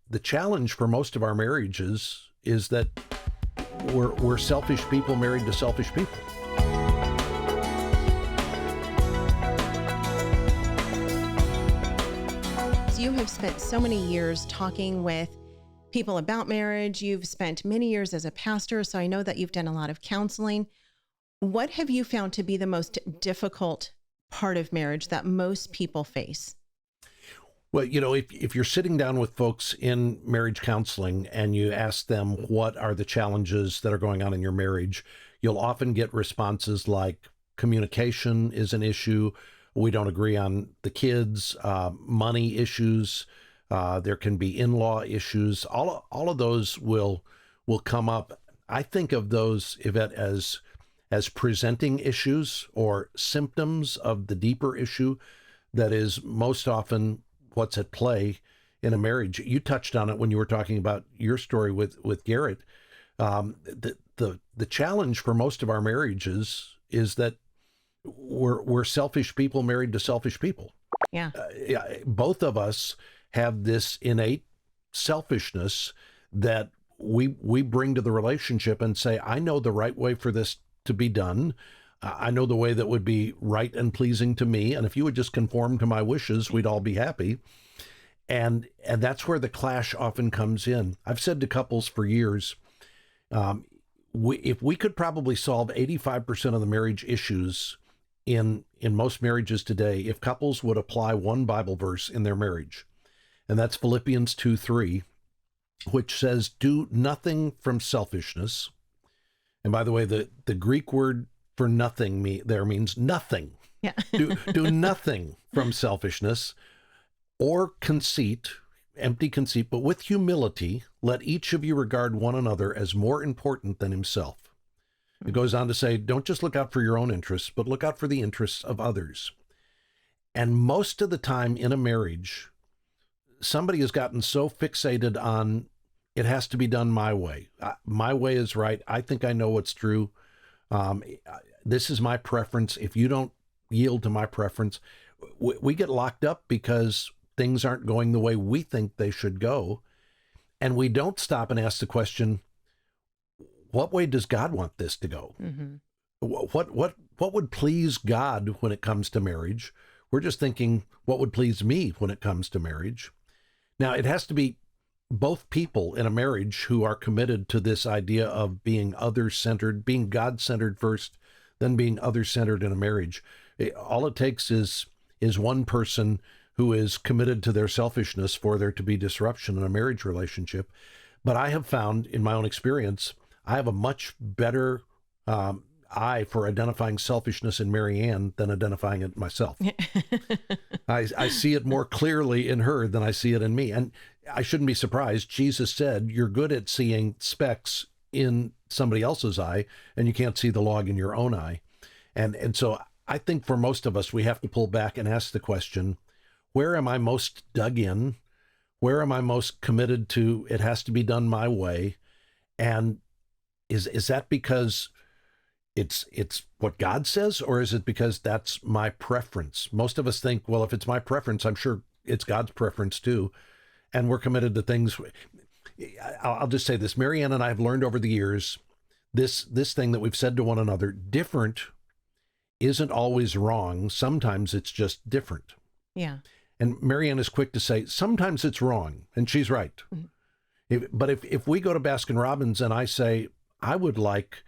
the challenge for most of our marriages is that we're selfish people married to selfish people. You have spent so many years talking with people about marriage. You've spent many years as a pastor, so I know that you've done a lot of counseling. What have you found to be the most difficult part of marriage that most people face? Well, if you're sitting down with folks in marriage counseling and you ask them what are the challenges that are going on in your marriage, you'll often get responses like communication is an issue. We don't agree on the kids, money issues. There can be in-law issues. All of those will come up. I think of those, Yvette, as presenting issues or symptoms of the deeper issue that is most often what's at play in a marriage. You touched on it when you were talking about your story with Garrett. The challenge for most of our marriages is that we're selfish people married to selfish people. Yeah. Both of us have this innate selfishness that we bring to the relationship and say, I know the right way for this to be done. I know the way that would be right and pleasing to me. And if you would just conform to my wishes, we'd all be happy. And that's where the clash often comes in. I've said to couples for years, if we could probably solve 85% of the marriage issues in most marriages today, if couples would apply one Bible verse in their marriage, and that's Philippians 2:3, which says, do nothing from selfishness. And by the way, the Greek word for nothing there means nothing. Yeah. do nothing from selfishness or conceit, empty conceit, but with humility, let each of you regard one another as more important than himself. It goes on to say, don't just look out for your own interests, but look out for the interests of others. And most of the time in a marriage, somebody has gotten so fixated on it has to be done my way. My way is right. I think I know what's true. This is my preference. If you don't yield to my preference, we get locked up because things aren't going the way we think they should go. And we don't stop and ask the question, what way does God want this to go? Mm-hmm. What would please God when it comes to marriage? We're just thinking, what would please me when it comes to marriage? Now, it has to be both people in a marriage who are committed to this idea of being other-centered, being God-centered first, then being other-centered in a marriage. All it takes is one person who is committed to their selfishness for there to be disruption in a marriage relationship. But I have found, in my own experience, I have a much better eye for identifying selfishness in Mary Ann than identifying it myself. I see it more clearly in her than I see it in me. And I shouldn't be surprised. Jesus said, you're good at seeing specks in somebody else's eye, and you can't see the log in your own eye. And so I think for most of us, we have to pull back and ask the question, where am I most dug in? Where am I most committed to it has to be done my way? And is that because it's what God says, or is it because that's my preference? Most of us think, well, if it's my preference, I'm sure it's God's preference too. And we're committed to things. I'll just say this, Mary Ann and I have learned over the years, this thing that we've said to one another, different isn't always wrong. Sometimes it's just different. Yeah. And Mary Ann is quick to say, sometimes it's wrong, and she's right. Mm-hmm. But if we go to Baskin Robbins and I say, I would like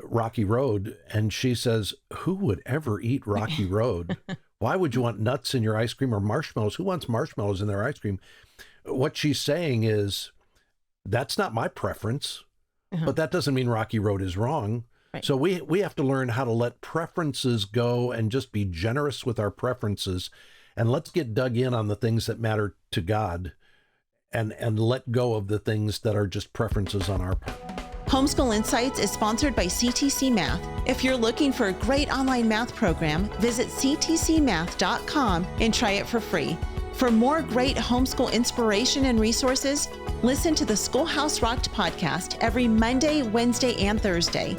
Rocky Road, and she says, who would ever eat Rocky Road? Why would you want nuts in your ice cream or marshmallows? Who wants marshmallows in their ice cream? What she's saying is, that's not my preference, but that doesn't mean Rocky Road is wrong. Right. So we have to learn how to let preferences go and just be generous with our preferences. And let's get dug in on the things that matter to God and let go of the things that are just preferences on our part. Homeschool Insights is sponsored by CTC Math. If you're looking for a great online math program, visit ctcmath.com and try it for free. For more great homeschool inspiration and resources, listen to the Schoolhouse Rocked podcast every Monday, Wednesday, and Thursday.